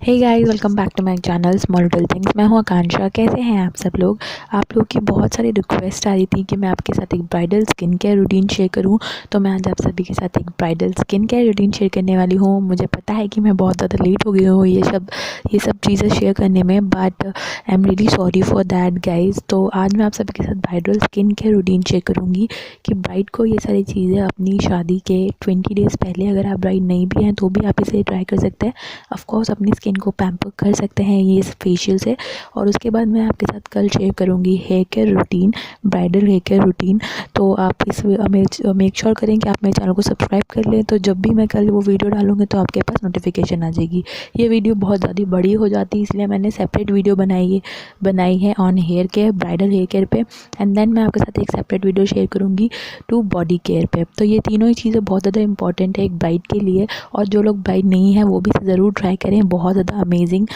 Hey guys, welcome back to my channel small little things. मैं हूं आकांक्षा। कैसे हैं आप सब लोग? आप लोग की बहुत सारी रिक्वेस्ट आ रही थी कि मैं आपके साथ एक bridal skin care routine share करूं, तो मैं आज आप सभी के साथ एक bridal skin care routine share करने वाली हूं। मुझे पता है कि मैं बहुत ज़्यादा लेट हो गई हूँ ये सब चीज़ें शेयर करने में, but I am really sorry for that guys. तो आज मैं आप सभी के साथ bridal skin care routine share करूँगी कि ब्राइड को ये सारी चीज़ें अपनी शादी के 20 डेज़ पहले, अगर आप ब्राइड नहीं भी हैं तो भी आप इसे ट्राई कर सकते हैं। ऑफकोर्स अपनी स्किन को पैम्पर कर सकते हैं ये फेशियल से। और उसके बाद मैं आपके साथ कल शेयर करूँगी hair care routine, bridal hair care routine. तो आप इस मेक श्योर करें कि आप मेरे चैनल को सब्सक्राइब कर लें, तो जब भी मैं कल वो वीडियो डालूँगी तो आपके पास नोटिफिकेशन आ जाएगी। ये वीडियो बहुत ज़्यादा बड़ी हो जाती है, इसलिए मैंने सेपरेट वीडियो बनाई है on hair care, bridal hair care पे। एंड देन मैं आपके साथ एक सेपरेट वीडियो शेयर करूँगी टू बॉडी केयर पे। तो ये तीनों ही चीज़ें बहुत ज़्यादा इंपॉर्टेंट है एक ब्राइड के लिए, और जो लोग ब्राइड नहीं है वो भी ज़रूर ट्राई करें। बहुत ज़्यादा अमेजिंग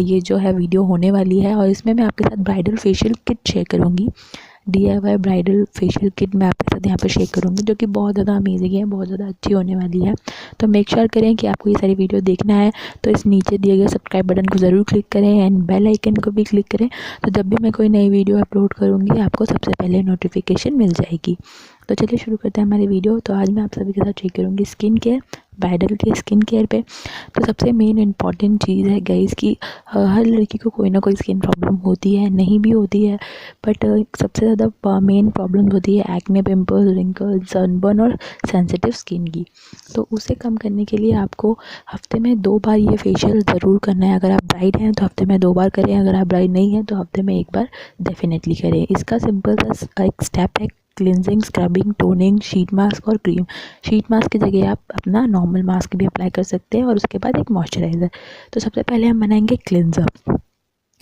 ये जो है वीडियो होने वाली है। और इसमें मैं आपके साथ ब्राइडल फेशियल किट शेयर करूँगी, DIY ब्राइडल फेशियल किट मैं आपके साथ यहाँ पे शेयर करूँगी, जो कि बहुत ज़्यादा अमेजिंग है, बहुत ज़्यादा अच्छी होने वाली है। तो मेक श्योर करें कि आपको ये सारी वीडियो देखना है तो इस नीचे दिए गए सब्सक्राइब बटन को ज़रूर क्लिक करें एंड बेल आइकन को भी क्लिक करें, तो जब भी मैं कोई नई वीडियो अपलोड करूँगी आपको सबसे पहले नोटिफिकेशन मिल जाएगी। तो चलिए शुरू करते हैं हमारी वीडियो। तो आज मैं आप सभी के साथ शेयर करूँगी स्किन केयर, ब्राइडल के स्किन केयर पे। तो सबसे मेन इम्पॉर्टेंट चीज़ है गाइस कि हर लड़की को कोई ना कोई स्किन प्रॉब्लम होती है, नहीं भी होती है, बट सबसे ज़्यादा मेन प्रॉब्लम होती है एक्ने, पिंपल्स, रिंकल्स, सनबर्न और सेंसिटिव स्किन की। तो उसे कम करने के लिए आपको हफ्ते में 2 बार ये फेशियल ज़रूर करना है। अगर आप ब्राइड हैं तो हफ्ते में 2 बार करें, अगर आप ब्राइड नहीं हैं तो हफ्ते में 1 बार डेफिनेटली करें। इसका सिंपल सा एक स्टेप है cleansing, scrubbing, toning, sheet mask और क्रीम। शीट मास्क की जगह आप अपना नॉर्मल मास्क भी अप्लाई कर सकते हैं, और उसके बाद एक मॉइस्चराइज़र। तो सबसे पहले हम बनाएंगे क्लिनजर।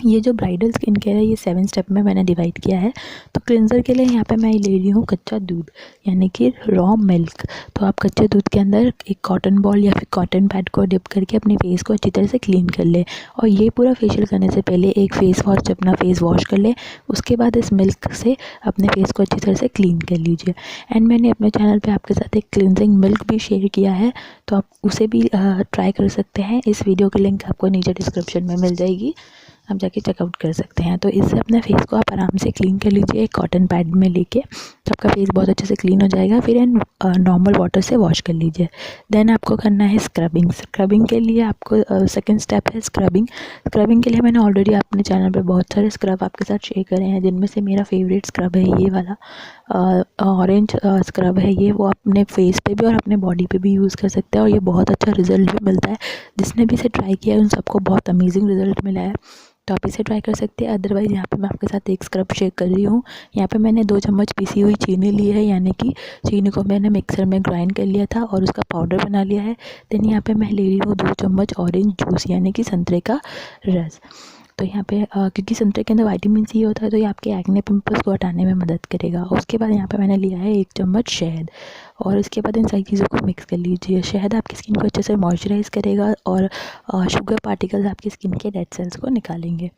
ये जो ब्राइडल स्किन केयर है ये 7 स्टेप में मैंने डिवाइड किया है। तो क्लिनजर के लिए यहाँ पे मैं ले रही हूँ कच्चा दूध, यानी कि रॉ मिल्क। तो आप कच्चे दूध के अंदर एक कॉटन बॉल या फिर कॉटन पैड को डिप करके अपने फेस को अच्छी तरह से क्लीन कर ले। और ये पूरा फेशियल करने से पहले एक फेस वॉश, अपना फेस वॉश कर ले। उसके बाद इस मिल्क से अपने फेस को अच्छी तरह से क्लीन कर लीजिए। एंड मैंने अपने चैनल पे आपके साथ एक क्लिनजिंग मिल्क भी शेयर किया है, तो आप उसे भी ट्राई कर सकते हैं। इस वीडियो की लिंक आपको नीचे डिस्क्रिप्शन में मिल जाएगी, आप जाके चेकआउट कर सकते हैं। तो इससे अपने फेस को आप आराम से क्लीन कर लीजिए कॉटन पैड में लेके, तो आपका फेस बहुत अच्छे से क्लीन हो जाएगा। फिर नॉर्मल वाटर से वॉश कर लीजिए। देन आपको करना है स्क्रबिंग। स्क्रबिंग के लिए आपको सेकंड स्टेप है स्क्रबिंग। स्क्रबिंग के लिए मैंने ऑलरेडी अपने चैनल पे बहुत सारे स्क्रब आपके साथ शेयर करे हैं, जिनमें से मेरा फेवरेट स्क्रब है ये वाला ऑरेंज स्क्रब है। ये वो अपने फेस पे भी और अपने बॉडी पे भी यूज़ कर सकते हैं, और ये बहुत अच्छा रिजल्ट भी मिलता है। जिसने भी इसे ट्राई किया है उन सबको बहुत अमेजिंग रिजल्ट मिला है, तो आप इसे ट्राई कर सकते हैं। अदरवाइज़ यहाँ पे मैं आपके साथ एक स्क्रब शेयर कर रही हूँ। यहाँ पे मैंने 2 चम्मच पिसी हुई चीनी ली है, यानी कि चीनी को मैंने मिक्सर में ग्राइंड कर लिया था और उसका पाउडर बना लिया है। देन यहाँ पे मैं ले रही हूँ 2 चम्मच ऑरेंज जूस, यानी कि संतरे का रस। तो यहाँ पे क्योंकि संतरे के अंदर विटामिन सी होता है, तो ये आपके एक्ने पिंपल्स को हटाने में मदद करेगा। उसके बाद यहाँ पे मैंने लिया है 1 चम्मच शहद, और इसके बाद इन सारी चीज़ों को मिक्स कर लीजिए। शहद आपकी स्किन को अच्छे से मॉइस्चराइज़ करेगा और शुगर पार्टिकल्स आपकी स्किन के डेड सेल्स को निकालेंगे।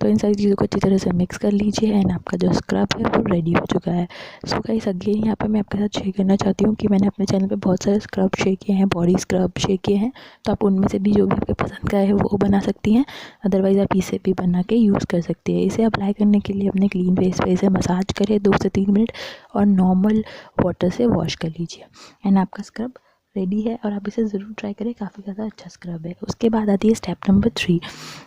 तो इन सारी चीज़ों को अच्छी तरह से मिक्स कर लीजिए एंड आपका जो स्क्रब है वो रेडी हो चुका है। सो गाइस, अगेन यहाँ पे मैं आपके साथ शेयर करना चाहती हूँ कि मैंने अपने चैनल पे बहुत सारे स्क्रब शेयर किए हैं, बॉडी स्क्रब शेयर किए हैं। तो आप उनमें से भी जो भी आपके पसंद का है वो बना सकती हैं, अदरवाइज़ आप इसे भी बना के यूज़ कर सकती है। इसे अप्लाई करने के लिए अपने क्लीन फेस पे इसे मसाज करें 2 से 3 मिनट, और नॉर्मल वाटर से वॉश कर लीजिए एंड आपका स्क्रब रेडी है। और आप इसे ज़रूर ट्राई करें, काफ़ी ज़्यादा अच्छा स्क्रब है। उसके बाद आती है स्टेप नंबर 3,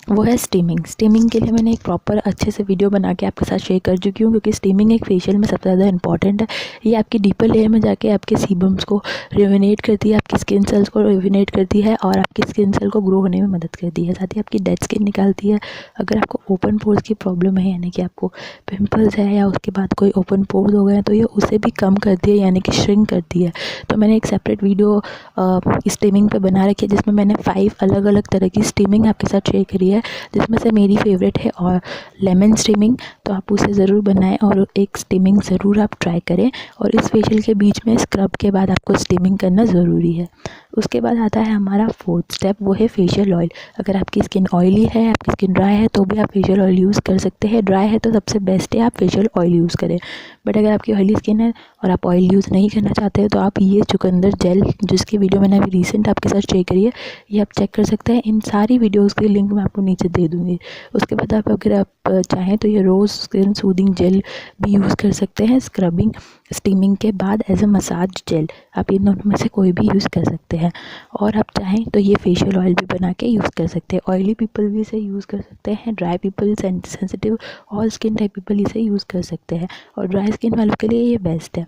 वो है स्टीमिंग। स्टीमिंग के लिए मैंने एक प्रॉपर अच्छे से वीडियो बना के आपके साथ शेयर कर चुकी हूँ, क्योंकि स्टीमिंग एक फेशियल में सबसे ज़्यादा इंपॉर्टेंट है। ये आपकी डीपर लेयर में जाके आपके सीबम्स को रिजुविनेट करती है, आपकी स्किन सेल्स को रिजुविनेट करती है, और आपकी स्किन सेल को ग्रो होने में मदद करती है। साथ ही आपकी डेड स्किन निकालती है। अगर आपको ओपन पोर्स की प्रॉब्लम है, यानी कि आपको पिम्पल्स है या उसके बाद कोई ओपन पोर्स हो गए हैं, तो ये उसे भी कम करती है, यानी कि श्रिंक करती है। तो मैंने एक सेपरेट वीडियो स्टीमिंग पे बना रखी है, जिसमें मैंने 5 अलग अलग तरह की स्टीमिंग आपके साथ शेयर करी है, जिसमें से मेरी फेवरेट है और लेमन स्टीमिंग। तो आप उसे ज़रूर बनाएं और एक स्टीमिंग ज़रूर आप ट्राई करें। और इस फेशियल के बीच में स्क्रब के बाद आपको स्टीमिंग करना ज़रूरी है। उसके बाद आता है हमारा फोर्थ स्टेप, वो है फेशियल ऑयल। अगर आपकी स्किन ऑयली है, आपकी स्किन ड्राई है, तो भी आप फेशियल ऑयल यूज़ कर सकते हैं। ड्राई है तो सबसे बेस्ट है आप फेशियल ऑयल यूज़ करें। बट अगर आपकी ऑयली स्किन है और आप ऑयल यूज़ नहीं करना चाहते हैं, तो आप ये चुकंदर जेल, जिसकी वीडियो मैंने अभी रिसेंट आपके साथ शेयर करी है, ये आप चेक कर सकते हैं। इन सारी वीडियोस की लिंक मैं आपको नीचे दे दूँगी। उसके बाद अगर आप चाहें तो ये रोज़ स्किन सूदिंग जेल भी यूज़ कर सकते हैं, स्क्रबिंग स्टीमिंग के बाद एज अ मसाज जेल। आप इन दोनों में से कोई भी यूज़ कर सकते हैं। और आप चाहें तो ये फेशियल ऑयल भी बना के यूज़ कर सकते हैं। ऑयली पीपल भी इसे यूज़ कर सकते हैं, dry people, sensitive all skin type people इसे यूज़ कर सकते हैं, और ड्राई स्किन वालों के लिए ये बेस्ट है।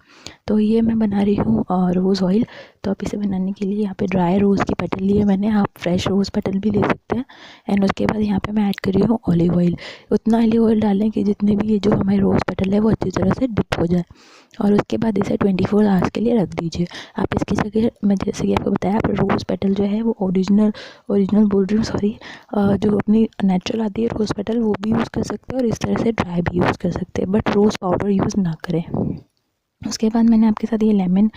तो ये मैं बना रही हूँ रोज़ ऑयल। तो आप इसे बनाने के लिए यहाँ पे ड्राई रोज़ की पेटल ली है मैंने, आप फ्रेश रोज़ पेटल भी ले सकते हैं। एंड उसके बाद यहाँ पे मैं ऐड कर रही हूँ ऑलिव ऑयल। उतना ऑलिव ऑयल डालें कि जितने भी ये जो हमारे रोज़ पेटल है वो अच्छी तरह से डिप हो जाए। और उसके बाद इसे 24 आवर्स के लिए रख दीजिए। आप इसकी जगह, मैं जैसे कि आपको बताया, आप रोज़ पेटल जो है वो ओरिजिनल बोल रही हूँ, सॉरी, जो अपनी नेचुरल आती है रोज़ पेटल, वो भी यूज़ कर सकते हैं, और इस तरह से ड्राई भी यूज़ कर सकते हैं, बट रोज़ पाउडर यूज़ ना करें। उसके बाद मैंने आपके साथ ये लेमन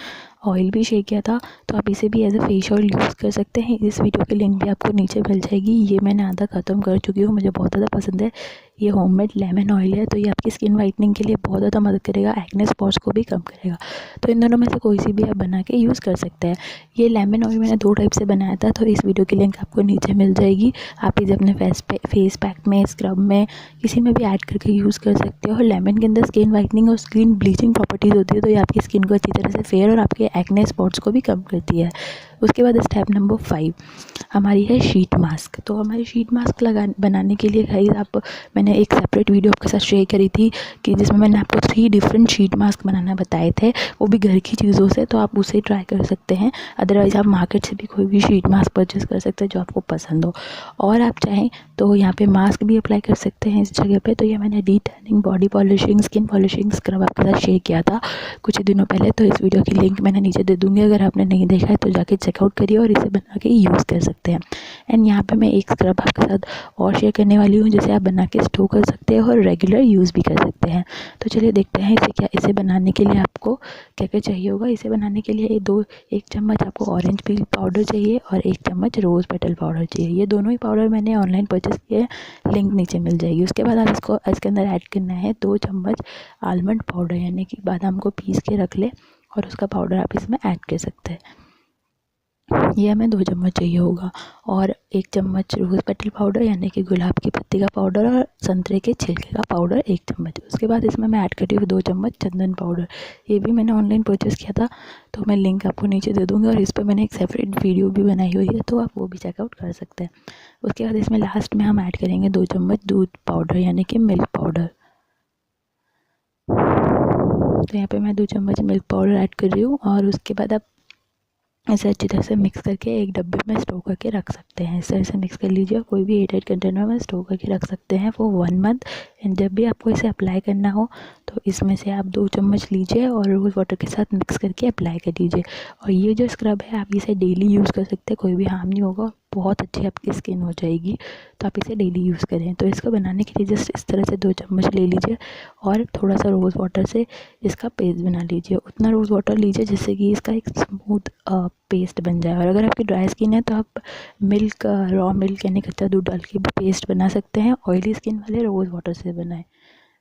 ऑयल भी शेयर किया था, तो आप इसे भी as a face oil use कर सकते हैं। इस वीडियो की लिंक भी आपको नीचे मिल जाएगी। ये मैंने आधा ख़त्म कर चुकी हूँ, मुझे बहुत ज़्यादा पसंद है। ये होममेड लेमन ऑयल है, तो ये आपकी स्किन वाइटनिंग के लिए बहुत ज़्यादा मदद करेगा, एक्ने स्पॉट्स को भी कम करेगा। तो इन दोनों में से कोई सी भी आप बना के यूज़ कर सकते हैं। ये लेमन ऑयल मैंने 2 टाइप से बनाया था, तो इस वीडियो की लिंक आपको नीचे मिल जाएगी। आप इसे अपने फेस पैक में, स्क्रब में, किसी में भी ऐड करके यूज़ कर सकते हो। लेमन के अंदर स्किन वाइटनिंग और स्किन ब्लीचिंग प्रॉपर्टीज़ होती है, तो ये आपकी स्किन को अच्छी तरह से फेयर और आपके एक्ने स्पॉट्स को भी कम करती है। उसके बाद स्टेप नंबर 5 हमारी है शीट मास्क। तो हमारी शीट मास्क बनाने के लिए गाइस, मैंने एक सेपरेट वीडियो आपके साथ शेयर करी थी कि जिसमें मैंने आपको 3 डिफरेंट शीट मास्क बनाना बताए थे, वो भी घर की चीज़ों से, तो आप उसे ट्राई कर सकते हैं। अदरवाइज़ आप मार्केट से भी कोई भी शीट मास्क परचेज़ कर सकते हैं जो आपको पसंद हो। और आप चाहें तो यहाँ पे मास्क भी अप्लाई कर सकते हैं इस जगह पे। तो ये मैंने D tanning, body polishing, skin polishing scrub आपके साथ शेयर किया था कुछ ही दिनों पहले, तो इस वीडियो की लिंक मैंने नीचे दे दूँगी। अगर आपने नहीं देखा है तो जाके चेकआउट करिए और इसे बना के यूज़ कर सकते हैं। एंड यहाँ पे मैं एक स्क्रब आपके साथ और शेयर करने वाली हूँ, जिसे आप बना के स्टोर कर सकते हैं और रेगुलर यूज़ भी कर सकते हैं। तो चलिए देखते हैं इसे बनाने के लिए आपको क्या क्या चाहिए होगा। इसे बनाने के लिए 1 चम्मच आपको ऑरेंज पील पाउडर चाहिए और 1 चम्मच रोज़ पेटल पाउडर चाहिए। ये दोनों ही पाउडर मैंने ऑनलाइन परचेज़ किए हैं, लिंक नीचे मिल जाएगी। उसके बाद आप इसके अंदर ऐड करना है 2 चम्मच आलमंड पाउडर, यानी कि बादाम को पीस के रख ले और उसका पाउडर आप इसमें ऐड कर सकते हैं। ये हमें 2 चम्मच चाहिए होगा। और 1 चम्मच रोज़ पेटल पाउडर, यानी कि गुलाब की पत्ती का पाउडर, और संतरे के छिलके का पाउडर 1 चम्मच। उसके बाद इसमें मैं ऐड करती हूँ 2 चम्मच चंदन पाउडर। ये भी मैंने ऑनलाइन परचेज़ किया था, तो मैं लिंक आपको नीचे दे दूँगी, और इस पर मैंने एक सेपरेट वीडियो भी बनाई हुई है, तो आप वो भी चेकआउट कर सकते हैं। उसके बाद इसमें लास्ट में हम ऐड करेंगे 2 चम्मच दूध पाउडर, यानी कि मिल्क पाउडर। तो यहाँ पे मैं 2 चम्मच मिल्क पाउडर ऐड कर रही हूँ, और उसके बाद आप इसे अच्छी तरह से मिक्स करके एक डब्बे में स्टोर करके रख सकते हैं। इस तरह से मिक्स कर लीजिए, और कोई भी एयरटाइट कंटेनर में स्टोर करके रख सकते हैं फॉर 1 मंथ। एंड जब भी आपको इसे अप्लाई करना हो, तो इसमें से आप 2 चम्मच लीजिए और रोज़ वाटर के साथ मिक्स करके अप्लाई कर दीजिए। और ये जो स्क्रब है, आप इसे डेली यूज़ कर सकते हैं, कोई भी हार्म नहीं होगा, बहुत अच्छी आपकी स्किन हो जाएगी। तो आप इसे डेली यूज़ करें। तो इसको बनाने के लिए जस्ट इस तरह से 2 चम्मच ले लीजिए और थोड़ा सा रोज़ वाटर से इसका पेस्ट बना लीजिए। उतना रोज़ वाटर लीजिए जिससे कि इसका एक स्मूथ पेस्ट बन जाए। और अगर आपकी ड्राई स्किन है तो आप रॉ मिल्क यानी कच्चा दूध डाल के भी पेस्ट बना सकते हैं। ऑयली स्किन वाले रोज़ वाटर से बनाएं।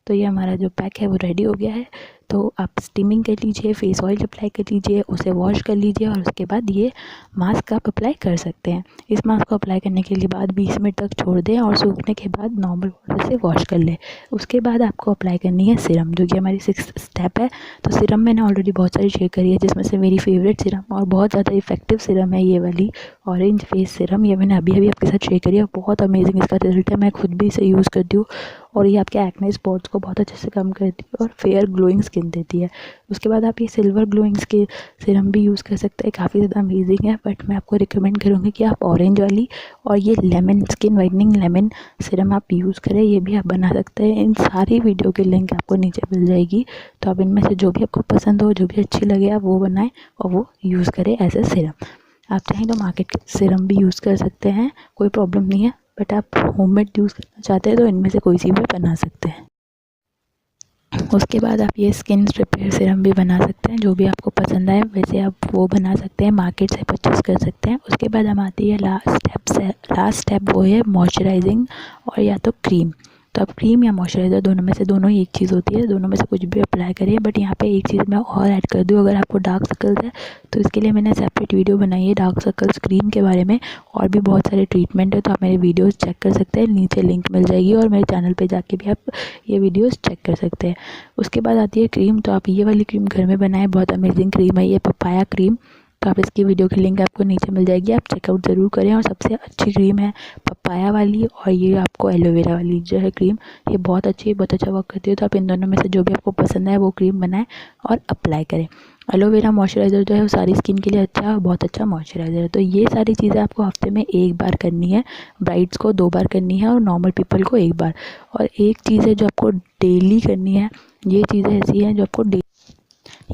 तो ये हमारा जो पैक है वो रेडी हो गया है। तो आप स्टीमिंग कर लीजिए, फेस ऑयल अप्लाई कर लीजिए, उसे वॉश कर लीजिए, और उसके बाद ये मास्क आप अप्लाई कर सकते हैं। इस मास्क को अप्लाई करने के लिए बाद 20 मिनट तक छोड़ दें, और सूखने के बाद नॉर्मल वाटर से वॉश कर लें। उसके बाद आपको अप्लाई करनी है सीरम, जो कि हमारी 6th स्टेप है। तो सीरम मैंने ऑलरेडी बहुत सारी शेयर करी है, जिसमें से मेरी फेवरेट सीरम और बहुत ज़्यादा इफेक्टिव सीरम है ये वाली ऑरेंज फेस सीरम। ये मैंने अभी आपके साथ शेयर करी है, बहुत अमेजिंग इसका रिजल्ट है। मैं खुद भी इसे यूज़ करती हूँ, और ये आपके एक्ने स्पॉट्स को बहुत अच्छे से कम करती है और फेयर ग्लोइंग स्किन देती है। उसके बाद आप ये सिल्वर ग्लोइंग स्किन सीरम भी यूज़ कर सकते हैं, काफ़ी ज़्यादा अमेजिंग है। बट मैं आपको रिकमेंड करूँगी कि आप ऑरेंज वाली और ये lemon skin whitening lemon serum आप यूज़ करें। ये भी आप बना सकते हैं। इन सारी वीडियो की लिंक आपको नीचे मिल जाएगी। तो आप इनमें से जो भी आपको पसंद हो, जो भी अच्छी लगे, आप वो बनाएं और वो यूज़ करें एज ए सीरम। आप चाहें तो मार्केट के सीरम भी यूज़ कर सकते हैं, कोई प्रॉब्लम नहीं है। बट आप होममेड यूज़ करना चाहते हैं तो इनमें से कोई सी भी बना सकते हैं। उसके बाद आप ये स्किन रिपेयर सीरम भी बना सकते हैं, जो भी आपको पसंद आए वैसे आप वो बना सकते हैं, मार्केट से परचेज़ कर सकते हैं। उसके बाद हम आती है लास्ट स्टेप वो है मॉइस्चराइजिंग और या तो क्रीम। तो आप क्रीम या मॉइस्चराइज़र दोनों में से दोनों ही एक चीज़ होती है, दोनों में से कुछ भी अप्लाई करिए। बट यहाँ पे एक चीज़ मैं और ऐड कर दूँ, अगर आपको डार्क सर्कल्स है तो इसके लिए मैंने सेपरेट वीडियो बनाई है डार्क सर्कल्स क्रीम के बारे में, और भी बहुत सारे ट्रीटमेंट है, तो आप मेरे वीडियोस चेक कर सकते हैं, नीचे लिंक मिल जाएगी, और मेरे चैनल पे जाके भी आप ये वीडियोस चेक कर सकते हैं। उसके बाद आती है क्रीम। तो आप ये वाली क्रीम घर में बनाएं, बहुत अमेजिंग क्रीम है ये पपाया क्रीम। तो आप इसकी वीडियो की लिंक आपको नीचे मिल जाएगी, आप चेकआउट ज़रूर करें। और सबसे अच्छी क्रीम है पपाया वाली, और ये आपको एलोवेरा वाली जो है क्रीम, ये बहुत अच्छी है, बहुत अच्छा वर्क करती है। तो आप इन दोनों में से जो भी आपको पसंद है वो क्रीम बनाएं और अप्लाई करें। एलोवेरा मॉइस्चराइज़र जो है वो सारी स्किन के लिए अच्छा है और बहुत अच्छा मॉइस्चराइज़र है। तो ये सारी चीज़ें आपको हफ्ते में एक बार करनी है, ब्राइड्स को 2 बार करनी है और नॉर्मल पीपल को 1 बार। और एक चीज़ है जो आपको डेली करनी है, ये चीज़ें ऐसी हैं जो आपको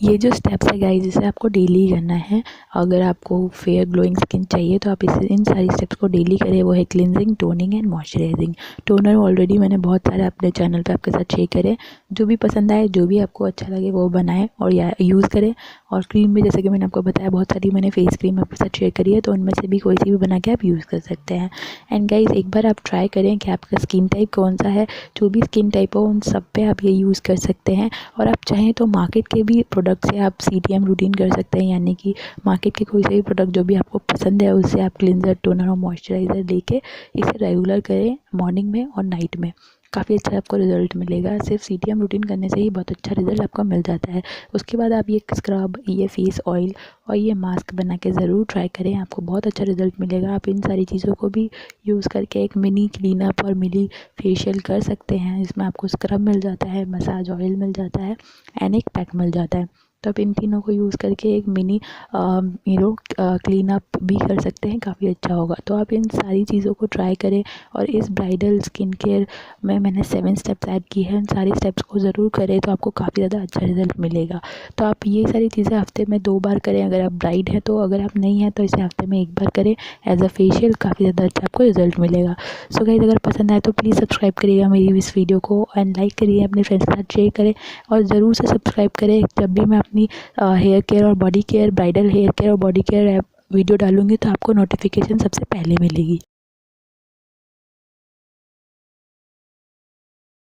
ये जो स्टेप्स है गाइस, इसे आपको डेली करना है। अगर आपको फेयर ग्लोइंग स्किन चाहिए तो आप इन सारी स्टेप्स को डेली करें। वो है cleansing, toning and moisturising. Toner already मैंने बहुत सारे अपने चैनल पे आपके साथ शेयर करे, जो भी पसंद आए, जो भी आपको अच्छा लगे वो बनाएं और या यूज़ करें। और क्रीम भी जैसे कि मैंने आपको बताया, बहुत सारी मैंने फेस क्रीम आपके साथ शेयर करी है, तो उनमें से भी कोई सी भी बना के आप यूज़ कर सकते हैं। एंड गाइस, एक बार आप ट्राई करें कि आपका स्किन टाइप कौन सा है, जो भी स्किन टाइप हो उन सब पे आप ये यूज़ कर सकते हैं। और आप चाहें तो मार्केट के भी प्रोडक्ट से आप CTM रूटीन कर सकते हैं, यानी कि मार्केट के कोई से भी प्रोडक्ट जो भी आपको पसंद है उससे आप क्लिनजर, टोनर और मॉइस्चराइज़र लेके इसे रेगुलर करें मॉर्निंग में और नाइट में। काफ़ी अच्छा आपको रिज़ल्ट मिलेगा। सिर्फ CTM रूटीन करने से ही बहुत अच्छा रिज़ल्ट आपको मिल जाता है। उसके बाद आप ये स्क्रब, ये फेस ऑयल और ये मास्क बना के ज़रूर ट्राई करें, आपको बहुत अच्छा रिज़ल्ट मिलेगा। आप इन सारी चीज़ों को भी यूज़ करके एक मिनी क्लीनअप और मिनी फेशियल कर सकते हैं। इसमें आपको स्क्रब मिल जाता है, मसाज ऑयल मिल जाता है एंड एक पैक मिल जाता है। तो आप इन तीनों को यूज़ करके एक मिनी क्लीन अप भी कर सकते हैं, काफ़ी अच्छा होगा। तो आप इन सारी चीज़ों को ट्राई करें। और इस ब्राइडल स्किन केयर में मैंने 7 स्टेप्स ऐड की है, उन सारी स्टेप्स को ज़रूर करें, तो आपको काफ़ी ज़्यादा अच्छा रिजल्ट मिलेगा। तो आप ये सारी चीज़ें हफ्ते में 2 बार करें अगर आप ब्राइड हैं तो, अगर आप नहीं हैं तो इसे हफ्ते में 1 बार करें एज अ फेशियल, काफ़ी ज़्यादा अच्छा आपको रिजल्ट मिलेगा। सो गाइस, अगर पसंद आए तो प्लीज़ सब्सक्राइब करिएगा मेरी इस वीडियो को, एंड लाइक करिए, अपने फ्रेंड्स के साथ शेयर करें, और ज़रूर से सब्सक्राइब करें। जब भी मैं अपनी हेयर केयर और body care, bridal hair care और बॉडी केयर वीडियो डालूंगी तो आपको नोटिफिकेशन सबसे पहले मिलेगी।